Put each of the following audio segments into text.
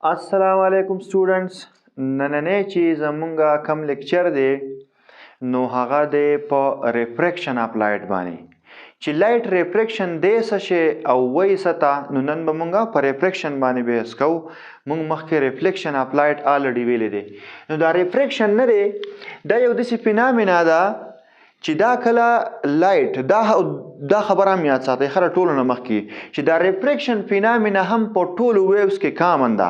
السلام علیکم سټوډنټس. نننی چې زمونږ کم لیکچر دی نو هغه دی په ریفریکشن اف لایټ باندې چې لایټ ریفریکشن دی څه شی او وایي څه ته. نو نن به مونږ په ریفریکشن باندې بحث کوو. مونږ مخکې ریفلیکشن اف لایټ آلریډي ویلی دی. نو دا ریفریکشن نه دی، دا یو داسې فینامینا ده چې دا کله لایټ دا خبره هم یاد ساتئ خره ټولو نه مخکې چې دا ریفریکشن فینامینا هم په ټولو ویوز کې کامن ده.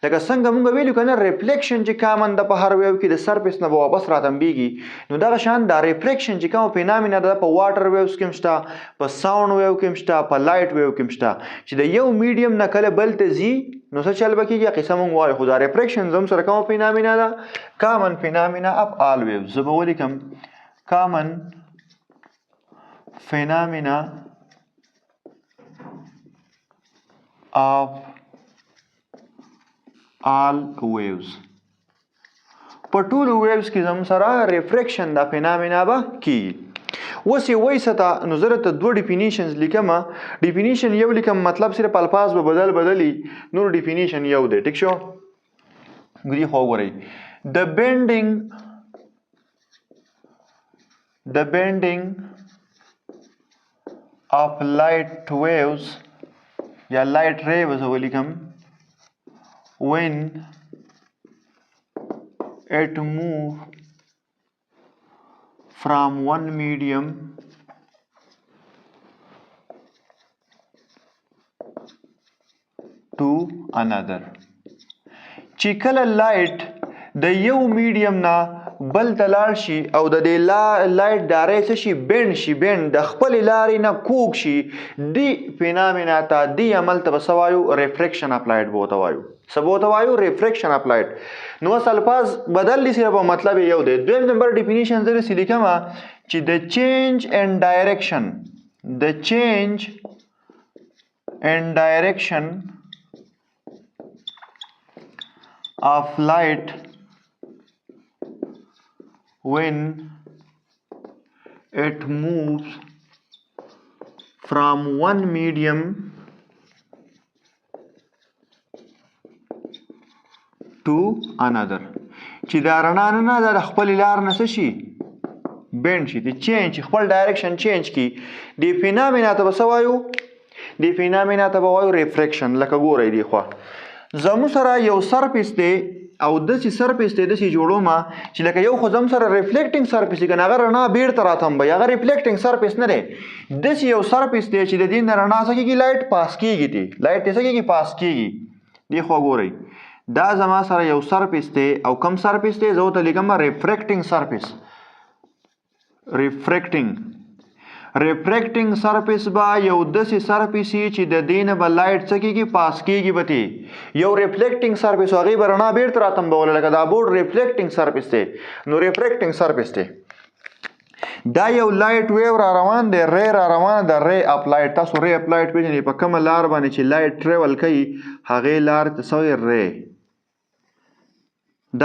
لکه څنګه مونږ ویلو کنه ریفلیکشن چې کامن ده په هر ویو کې د سرفیس نه به واپس راتمبیږي، نو دغه شان دا ریفریکشن چې کوم فینامینا ده په واټر ویوز کې هم شته، په ساوند ویو کې هم شته، په لایټ ویو کې هم شته چې د یو میډیم نه کله بل ته ځي نو څه چل به کېږي قصه مونږ وایو. خو دا ریفریکشن زم سره کوم فینامینا ده؟ کامن فینامینا اف آل ویوز. زه به ولیکم common phenomena of all waves. په ټولو ویوز کې زموږ سره ریفریکشن دا فینامینا به کیږي. اوس یې وایي څه ته؟ نو زه درته دوه ډیفینیشنز لیکم. ډیفینیشن یو لیکم مطلب صرف الفاظ به بدلي، نور ډیفینیشن یو دی. ټیک شو؟ دې خو وګورئ. The bending of light waves या light rays ولیکم when it move from one medium to another. چې کله لایټ د یو میډیم نه بل ته لاړ شي او د دې لایټ دارای څه شي بینډ د خپلې لارې نه کوږ شي، دې فینامینا ته دې عمل ته به څه وایو؟ ریفریکشن اف لایټ به ورته وایو. څه به ورته وایو؟ ریفریکشن اف لایټ. نو اوس الفاظ بدل دي صرف مطلب یو دی. دویم نمبر ډیفینیشن زه داسې لیکم چې د چینج ان ډایرکشن of light when it moves from one medium to another. چې دا رڼا نه د خپل لار نه څه شي؟ بینډ شي، د چینج خپل ډایرکشن چینج کی. د فینامینا ته به څه وایو؟ د فینامینا ته به وایو ریفریکشن. لکه ګورئ دی خوا زمو سره یو سرفیس دی او داسې سرفیس دی داسې جوړوم چې لکه یو خو زم سره ریفلیکټینګ سرفیس دی، کنه هغه رڼا بیرته راتمبوي، هغه ریفلیکټینګ سرفیس نه دی. داسې یو سرفیس دی چې د دې نه رڼا څه کېږي؟ لایټ پاس کېږي. دی لایټ څه کېږي؟ پاس کېږي. دی خو ګورئ دا زما سره یو سرفیس دی او کم سرفیس دی؟ زه ورته لیکم ریفریکټینګ سرفیس. ریفریکټینګ سرفیس به یو داسې سرفیس چې د دې نه به لایټ څه کېږي؟ پاس کېږي به تی یو ریفلیکټینګ سرفیس، هغې به رڼا بیرته راتمبوله. لکه دا بورډ ریفلیکټینګ سرفیس دی. نو ریفریکټینګ سرفیس دی. دا یو لایټ ویو را روان دی، ری را روانه ده، ری اپ لایټ. تاسو ری اپ لایټ پېژنئ په کومه لار باندې چې لایټ ټریول کوي هغې لار ته څه وایي؟ ری.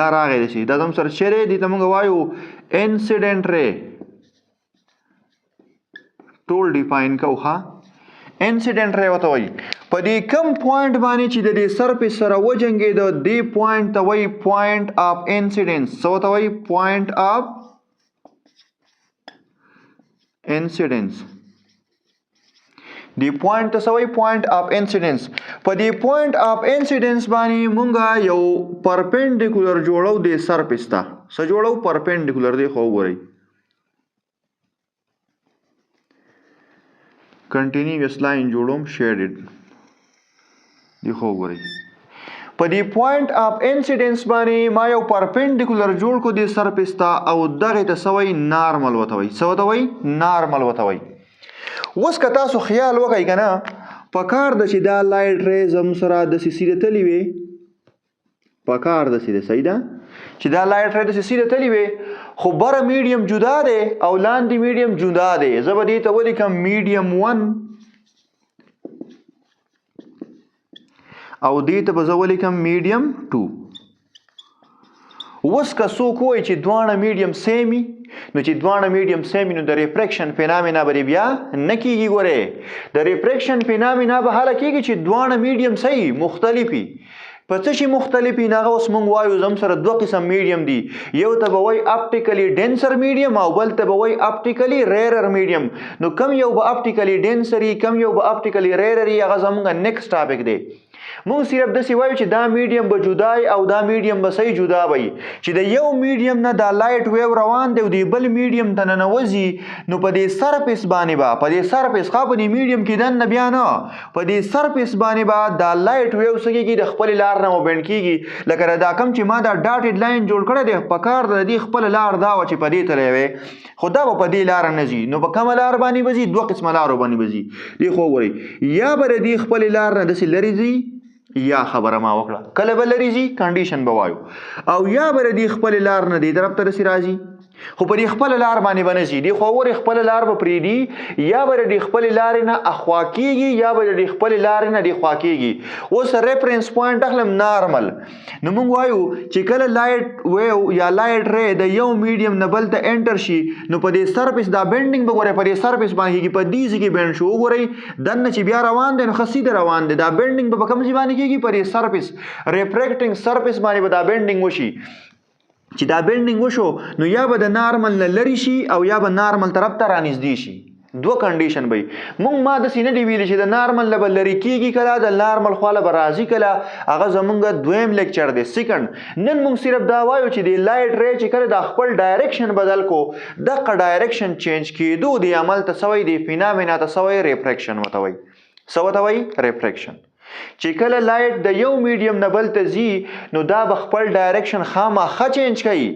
دا راغی داسې دا زموږ سره چې دی دې ته موږ وایو انسیډنټ ری. ټول ډیفاین کو ها. انسیډنټ ری ورته وایي په دې کم پوینټ باندې چې د دې سرفیس سره وجنګېده دې پوینټ ته وایي پوینټ اف انسیډنس. څه ورته وایي؟ پوینټ اف انسیډنس. دې پوینټ ته څه وایي؟ پوینټ اف انسیډنس. په دې پوینټ اف انسیډنس باندې مونږ یو پرپینډیکولر جوړو دې سرفیس ته. څه جوړو؟ پرپینډیکولر. دی خو وګورئ کنټینیوس لاین جوړوم شیډډ. دی خو وګورئ په دې پوینټ اف انسیډنس باندې ما یو پرپینډیکولر جوړ کو دې سرفیس ته او دغه ته څه وایي؟ نارمل ورته وایي. څه ورته وایي؟ نارمل ورته وایي. اوس که تاسو خیال وکئ که نه پکار ده چې دا لایټ ریز هم سره داسې سیده تللی وي، پکار داسې ده. صحیح ده چې دا لایټ ری داسې سیده تللی وي، خو بره میډیم جدا دی او لاندې میډیم جدا دی. زه به دې ته ولیکم میډیم 1 او دې ته به زه ولیکم میډیم 2. اوس که څوک وایي چې دواړه میډیم سیمي نو چې دواړه میډیم سیم نو د ریفریکشن فینامینا به بیا نه کیږي. ګوره د ریفریکشن فینامینا به هله کیږي چې دواړه میډیم صحیح مختلفي. په څه شي مختلف وي هغه اوس موږ وایو زم سره دوه قسم میډیم دي یو ته به وایي اپټیکلی ډینسر میډیم او بل ته به وایي اپټیکلی ریرر میډیم نو کم یو به اپټیکلی ډینسر کم یو به اپټیکلی ریرر هغه زموږ نیکسټ ټاپک دی موږ صرف داسې وایو چې دا میډیم به جدا او دا میډیم به صحیح جدا وي چې د یو میډیم نه دا لایټ ویو روان دی او د بل میډیم ته ننوځي نو په دې سرفیس باندې به په دې سرفیس په دې میډیم کې دننه بیا نه په دې سرفیس باندې به دا لایټ ویو څه کېږي د خپل لار نه وبینډ کېږي لکه دا کم چې ما دا ډاټډ لاین جوړ کړی دی په کار د دې خپل لار دا وه چې په دې تللی وی خو دا به په دې لاره نه ځي نو په کومه لار باندې به ځي دوه قسمه لارو باندې به ځي دې خو وګورئ یا به د دې خپلې لار نه داسې لرې ځي یا خبره ما وکړه کله به لرې ځي کنډیشن به وایو او یا به د دې خپلې لار نه دې طرف ته داسې راځي خو په دې خپله لار باندې به نه ځي دې خو وګورئ خپله لار به پرېږدي یا به د دې خپلې لارې نه اخوا کېږي یا به د دې خپلې لارې نه دې خوا کېږي اوس ریفرنس پوینټ اخلم نارمل نو موږ وایو چې کله لایټ ویو یا لایټ ری د یو میډیم نه بل ته انټر شي نو په دې سرفیس دا بینډینګ به ګورئ په دې سرفیس باندې کېږي په دې ځای کې بینډ شو وګورئ دننه چې بیا روان دی نو ښه سیده روان دی دا بینډینګ به په کوم ځای باندې کېږي په دې سرفیس ریفریکټینګ سرفیس باندې به دا بینډینګ وشي چې دا بینډینګ وشو نو یا به د نارمل نه لرې شي او یا به نارمل طرف ته رانږدې شي دوه کنډیشن به موږ ما داسې نه دي ویلي چې د نارمل نه به لرې کېږي کله د نارمل خواله به راځي کله هغه زمونږ دویم لیکچر دی سیکنډ نن موږ صرف دا وایو چې د لایټ ری چې کله دا خپل ډایرکشن بدل کو دغه ډایرکشن چینج کېدو د عمل ته څه وایي د فینامینا ته څه وایي ریفریکشن ورته وایي څه ورته وایي ریفریکشن چې کله لایټ د یو میډیم نه بل ته ځي نو دا به خپل ډایرکشن خامخا چینج کوي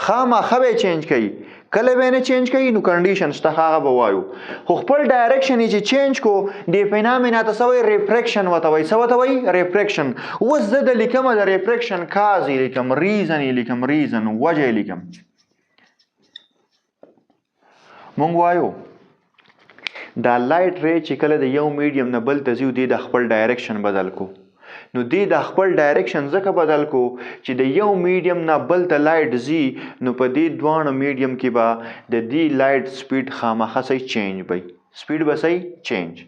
خامخا به چینج کوي کله به نه چینج کوي نو کنډیشن شته هغه به وایو خو خپل ډایرکشن یې چې چینج کو د فینامینا ته څه وایي ریفریکشن ورته وایي څه ورته وایي ریفریکشن اوس زه د لیکم د ریفریکشن کاز یې لیکم ریزن یې لیکم ریزن وجه یې لیکم مونږ وایو دا لایټ ری چې کله د یو میډیم نه بل ته ځي دی د خپل ډایرکشن بدل کو نو دی د خپل ډایرکشن ځکه بدل کو چې د یو میډیم نه بل ته لایټ ځي نو په دې دواړو میډیم کې به د دې لایټ سپیډ خامخا صحیح چینج وي سپیډ به صحیح چینج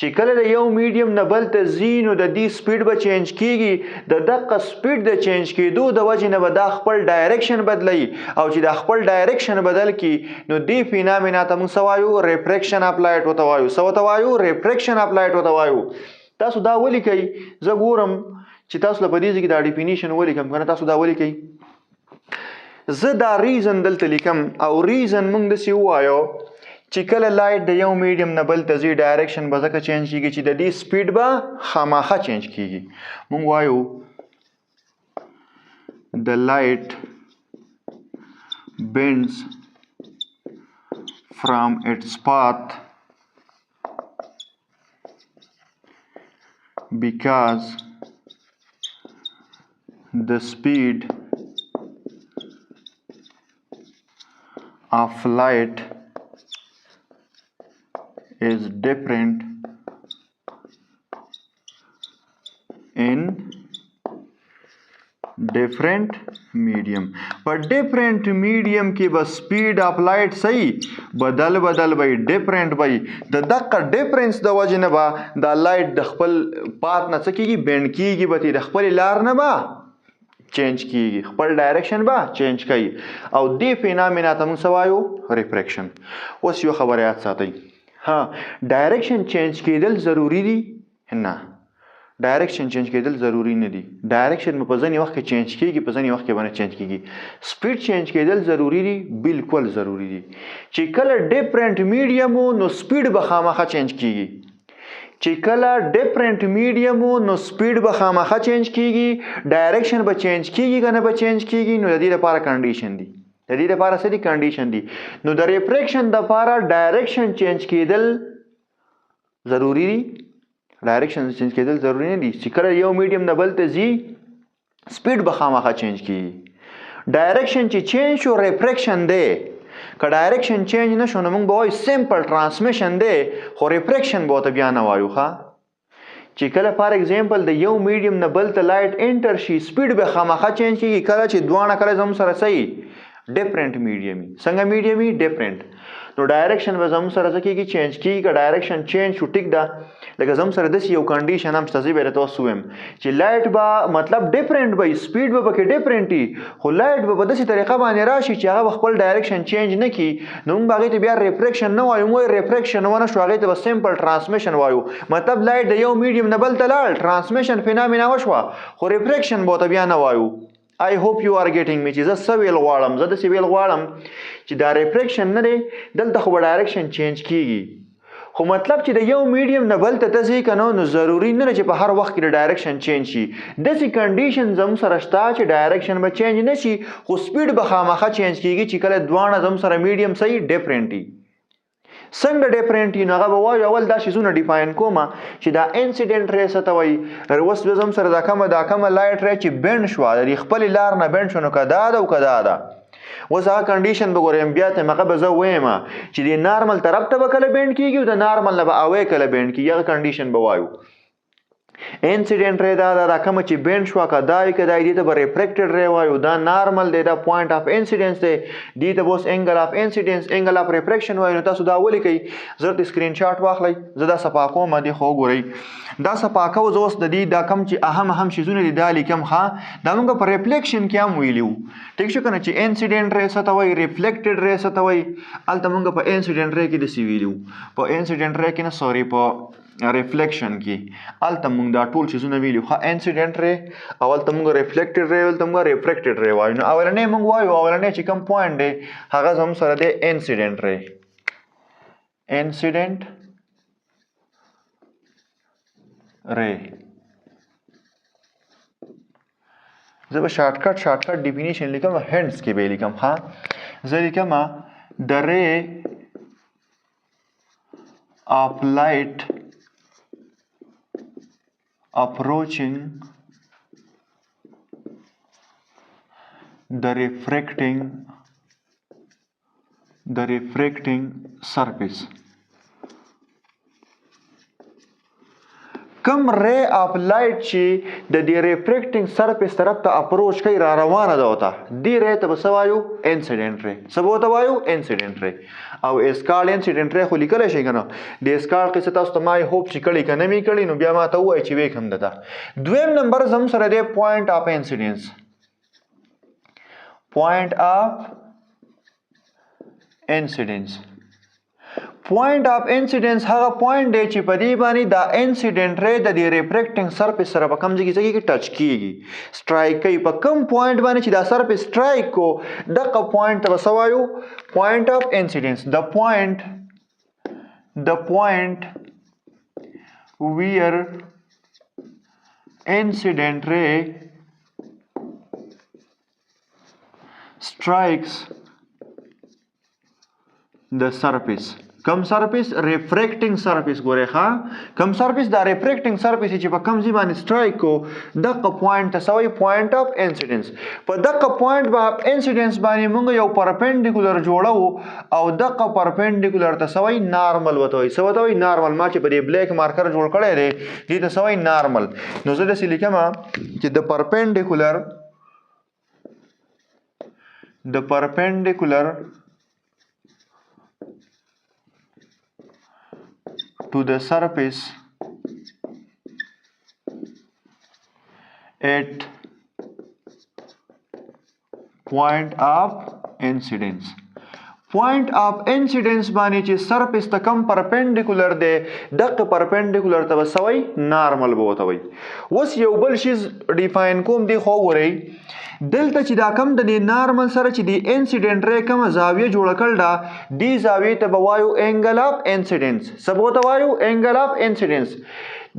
چې کله د یو میډیم نه بل ته ځي نو د دې سپیډ به چینج کېږي د دقه سپیډ د چینج کېدو د وجې نه به دا خپل ډایرکشن بدلوي او چې دا خپل ډایرکشن بدل کړي نو دې فینامینا ته موږ څه وایو ریفریکشن اف لایټ ورته وایو څه ورته وایو ریفریکشن اف لایټ ورته وایو تاسو دا ولیکئ زه ګورم چې تاسو له په دې ځای کې دا ډیفینیشن ولیکم که نه تاسو دا ولیکئ زه دا ریزن دلته لیکم او ریزن موږ داسې ووایو چې کله لایټ د یو میډیم نه بل ته ځي ډایرکشن به ځکه چینج کېږي چې د دې سپیډ به خامخا چینج کېږي موږ وایو د لایټ bends from its path because the speed of light is different in different medium पर different medium की बस speed of light सही बदल भाई different भाई द दक्का difference the वजह न बा द light द खपल पाथ न सकेगी bend कीगी बती द खपल लार न बा चेंज कीगी खपल डायरेक्शन बा चेंज कई और दी फिनोमेना तम सवायो रिफ्रैक्शन उस यो खबर याद साथी हाँ डायरेक्शन चेंज कीदल जरूरी दी ना डायरेक्शन चेंज कीदल जरूरी नहीं दी डायरेक्शन में पज़नी वक्त चेंज कीगी पज़नी वक्त के बने चेंज कीगी स्पीड चेंज कीदल जरूरी दी बिल्कुल जरूरी दी चिकल डिफरेंट मीडियम हो नो स्पीड बखामा चेंज कीगी चिकला डिफरेंट मीडियम हो नो स्पीड बखामा चेंज कीगी डायरेक्शन ब चेंज कीगी का न ब चेंज कीगी नो यदि पारा कंडीशन दी यदि पारा से दी कंडीशन दी नो द रिफ्रैक्शन द पारा डायरेक्शन चेंज कीदल जरूरी दी डायरेक्शन चेंज कीदल जरूरी नहीं दी चिकला यो मीडियम न बलते जी स्पीड बखामा चेंज की डायरेक्शन ची चेंज शो रिफ्रैक्शन दे का डायरेक्शन चेंज न शो नमंग बहुत सिंपल ट्रांसमिशन दे हो रिफ्रैक्शन बहुत बयान वायु खा चिकला फॉर एग्जांपल द यो मीडियम न बलते लाइट एंटर शी स्पीड बखामा चेंज की कला ची द्वाना कला जम सर सही डिफरेंट मीडियम संग मीडियम डिफरेंट तो डायरेक्शन बस हम सर की चेंज की का डायरेक्शन चेंज शो टिक दा لکه زم سره داسې یو کنډیشن هم شته، زه به درته اوس ووایم چې لایټ به مطلب ډیفرنټ به وي، سپیډ به پکې ډیفرنټ وي، خو لایټ به په داسې طریقه باندې راشي چې هغه به خپل ډایرکشن چینج نه کړي. نو موږ به هغې ته بیا ریفریکشن نه وایو، موږ ریفریکشن ونه شو، هغې ته به سمپل ټرانسمیشن وایو. مطلب لایټ د یو میډیم نه بل ته لاړ، ټرانسمیشن فینامنا وشوه، خو ریفریکشن به ورته بیا نه وایو. I hope you are getting me چې زه څه ویل غواړم. زه داسې ویل غواړم چې دا ریفریکشن نه دی، دلته خو به ډایرکشن چینج کیږي، خو مطلب چې د یو میډیم نه بل ته ځې که نه، نو ضروري نه ده چې په هر وخت کې د ډایرکشن چینج شي. داسې کنډیشن زموږ سره شته چې ډایرکشن به چینج نه شي، خو سپیډ به خامخا چینج کیږي چې کله دواړه زموږ سره میډیم صحیح ډیفرنټ وي. څنګه ډیفرنټ وي؟ نو هغه به وایو اول دا شیزونه ډیفاین کومه چې دا انسیډنټ ری څه ته وایي. اوس به زموږ سره دا کومه لایټ ری چې بینډ شوه، د دې خپلې لار نه بینډ شو، نو که دا ده او که دا ده. اوس هغه کنډیشن به ګورم بیا ته هغه به زه ویم چې د نارمل طرف ته به کله بینډ کېږي او د نارمل نه به اوی کله بینډ کېږي، هغه کنډیشن به وایو. انسیډنټ ری دا کومه چې بینډ شوه، که دا وي که دا دې ته به ریفریکټډ ری وایو. دا نارمل دی، دا پوینټ آف انسیډنس دی، دې ته به اوس انګل آف انسیډنس، انګل آف ریفریکشن وایو. نو تاسو دا ولیکئ، زه درته سکرین شاټ واخلئ، زه دا صفحه کوم، دې خو وګورئ. دا صفحه کوو زه اوس د دې دا کم چې اهم شیزونه دي دا لیکم. ښه، دا موږ په ریفلیکشن کې هم ویلي وو، ټیک شو که نه، چې انسیډنټ ری څه ته وایي، ریفلیکټډ ری څه ته وایي. هلته موږ په انسیډنټ ری کې داسې ویلي وو، په انسیډنټ ری کې نه، سوري، په ریفلیکشن کې هلته موږ دا ټول چیزونه ویلي. ښه، انسیډنټ ری او هلته موږ ریفلیکټډ ری، هلته موږ ریفریکټډ ری وایو. نو اولنی موږ وایو، اولنی چې کوم پوینټ دی هغه زموږ سره دی انسیډنټ ری. انسیډنټ ری زه به شارټکټ ډیفینیشن لیکم، هینډس کې به لیکم. ها، زه لیکم د ری of light approaching the refracting surface. کم ری اف لایټ چې د دې ریفریکټینګ سرفیس طرف ته اپروچ کوي، را روانه ده وته، دې ری ته به څه وایو؟ انسیډنټ ری. څه به ورته وایو؟ انسیډنټ ری. او اسکال انسیډنټ ری خو لیکلی شئ که نه؟ د اسکال قصه تاسو ته ما هوپ چې کړي که نه مې کړي، نو بیا ما ته ووایي چې ویې کړم درته. دویم نمبر زموږ سره دی پوینټ آف انسیډنس. پوینټ آف انسیډنس، پوینټ آف انسیډنس هغه پوینټ دی چې په دې باندې دا انسیډنټ ری د دې ریفریکټینګ سرفیس سره په کوم ځای کې ټچ کیږي، سټرایک کوي. په کوم پوینټ باندې چې دا سرفیس سټرایک کو، دغه پوینټ ته به څه وایو؟ پوینټ آف انسیډنس. د پوینټ ویر انسیډنټ ری strikes the surface. کم سرفیس؟ ریفریکټینګ سرفیس. ګورئ ښه، کم سرفیس؟ دا ریفریکټینګ سرفیس چې په کم ځای باندې سټرایک کو، دغه پوینټ ته څه وایي؟ پوینټ آف انسیډنس. په دغه پوینټ به انسیډنس باندې موږ یو پرپینډیکولر جوړو، او دغه پرپینډیکولر ته څه وایي؟ نارمل ورته وایي. څه ورته وایي؟ نارمل. ما چې په دې بلیک مارکر جوړ کړی دی، دې ته څه وایي؟ نارمل. نو زه داسې لیکم چې د پرپینډیکولر to the surface at point of incidence. پوینټ آف انسیډنس باندې چې سرفیس ته کم پرپینډیکولر دی، دغه پرپینډیکولر ته به څه وایي؟ نارمل به ورته وایي. اوس یو بل شیز ډیفاین کوم، دی خو وګورئ دلته چې دا کم د دې نارمل سره چې د انسیډنټ ری کومه زاویه جوړه کړل ده، دې زاویې ته به وایو انګل آف انسیډنس. څه به ورته وایو؟ انګل آف انسیډنس.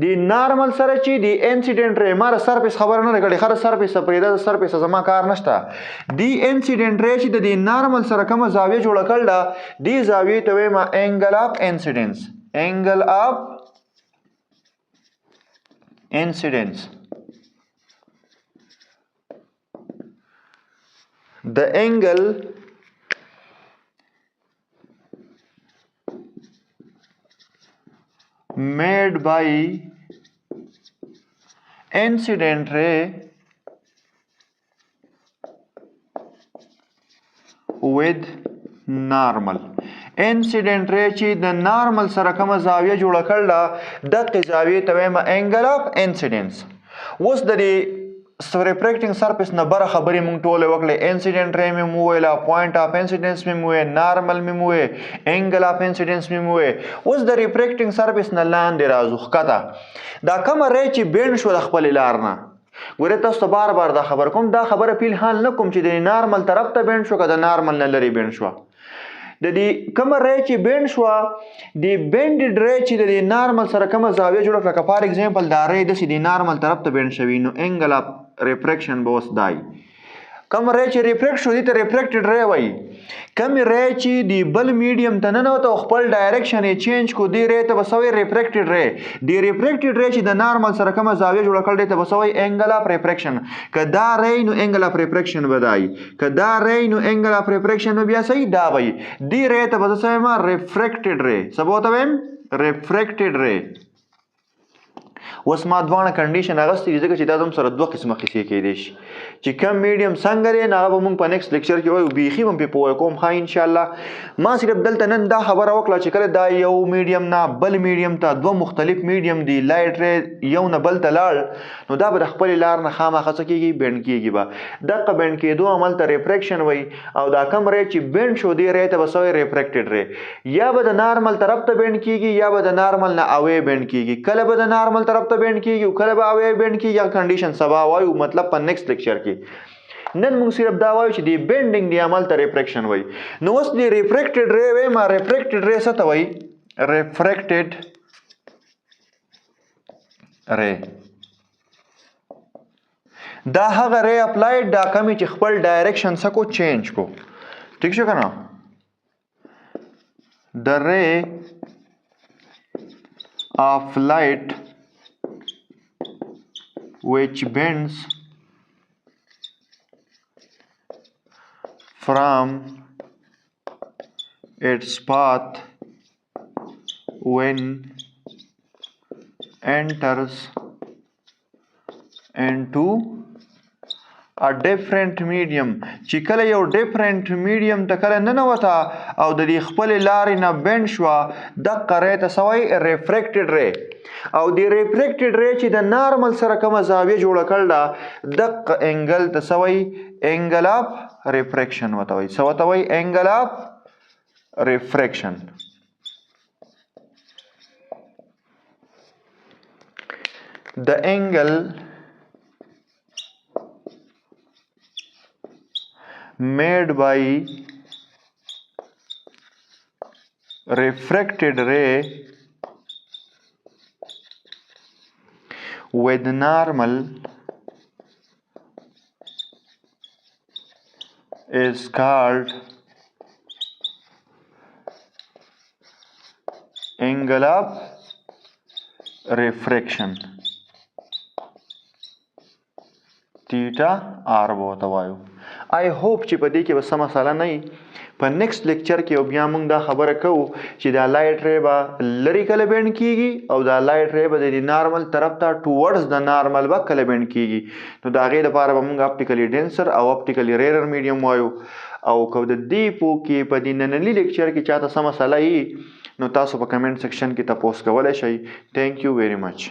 د نارمل سره چې د انسیډنټ ری، ما د سرفیس خبره نه ده کړې، ښه، د سرفیس پرېږده، د سرفیس زما کار نشته. د انسیډنټ ری چې د دې نارمل سره کومه زاویه جوړه کړل ده، دې زاویې ته وایم انګل آف انسیډنس. انګل آف انسیډنس. the angle made by incident ray with نارمل انسیډنټ ری چې د نارمل سره کومه زاویه جوړه کړله دغه زاویې ته وایم انګل اف انسیډنس. اوس د دې ریفریکټینګ سرفیس نه بره خبرې موږ ټولې وکړې. انسیډنټ ری مې وویله، پوینټ اف انسیډنس مې وویل، نارمل مې وویل، انګل اف انسیډنس مې وویل. اوس د ریفریکټینګ سرفیس نه لاندې راځو ښکته. دا کومه ری چې بینډ شو د خپلې لار نه، ګورې تاسو ته بار بار دا خبر کوم، دا خبره فی الحال نه کوم چې د نارمل طرف ته بینډ شو که د نارمل نه لرې بینډ شوه. د دې کومه ری چې بینډ شوه د بینډډ ری چې د نارمل سره کومه زاویه جوړه کړه، که فار ایگزامپل دا ری داسې د نارمل طرف ته بینډ شوي نو انګل اف ریفریکشن به اوس دای. کوم ری چې ریفریکټ شو دې ته ریفریکټډ ری وایي. کوم ری چې د بل میډیم ته ننوته او خپل ډایرکشن یې چینج کو دې ری ته به څه وایي ریفریکټډ ری. د ریفریکټډ ری چې د نارمل سره کومه زاویه جوړه کړل دې ته به څه وایي انګل اف ریفریکشن. که دا ری نو انګل اف ریفریکشن به دای، که دا ری نو انګل اف ریفریکشن به بیا صحیح دا وایي. دې ری ته به څه وایم ریفریکټډ ری. څه به ورته وایم ریفریکټډ ری. اوس ما دواړه کنډیشن اغستې دي ځکه چې دا زموږ سره دوه قسمه قصې کیدای شي چې کم میډیم څنګه دی هغه به موږ په نیکسټ لیکچر کې وایو، بیخي به پرې پوه کوم ښه انشاءالله. ما صرف دلته نن دا خبره وکړه چې کله دا یو میډیم نه بل میډیم ته دوه مختلف میډیم دی لایټ ری یو نه بل ته لاړ نو دا به د خپلې لار نه خامخا څه کېږي بینډ کېږي. به دغه بینډ کېدو عمل ته ریفریکشن وایي او دا کم ری چې بینډ شو دی ری ته به څه وایي ریفریکټډ ری. یا به د نارمل طرف ته بینډ کېږي یا به د نارمل نه اوې بینډ کېږي. کله به د نارمل طرف ته بینډ کېږي او کله به اوې بینډ کېږي. یا کنډیشن سبا وایو مطلب په نیکسټ لیکچر کې. نن موږ صرف دا وایو چې د بینډینګ دی عمل ته ریفریکشن وایي. نو اوس د ریفریکټډ ری وایم. ریفریکټډ ری څه ته وایي ریفریکټډ ری. دا هغه ری اپلایډ دا کمی چې خپل ډایرکشن څه کو چینج کو. ٹھیک شو که نه. The ray of light which bends from its path when enters into a different medium. چې کله یو ډیفرنٹ میډیم ته کله ننوته او د دې خپلې لارې نه بینډ شوه دغه ری ته څه وایي ریفریکټډ ری. او د ریفریکټډ ری چې د نارمل سره کومه زاویه جوړه کړله دغه انګل ته څه وایي انګل اف ریفریکشن ورته وایي. څه ورته وایي انګل اف ریفریکشن. د انګل made by refracted ray with normal is called angle of refraction. theta r بوته وایو. I hope چې په دې کې به څه مسله نه وي. په نیکسټ لیکچر کې بیا موږ دا خبره کوو چې دا لایټ ری به لرې کله بینډ کېږي او دا لایټ ری به د نارمل طرف ته ټوورډز د نارمل به کله بینډ کېږي. نو د هغې لپاره به موږ اپټیکلی ډینسر او اپټیکلی ریرر میډیم وایو. او که د دې پو کې په دې ننني لیکچر کې چاته څه مسله وي نو تاسو په کمنټ سیکشن کې تپوس کولی شئ. تھینک یو ویری مچ.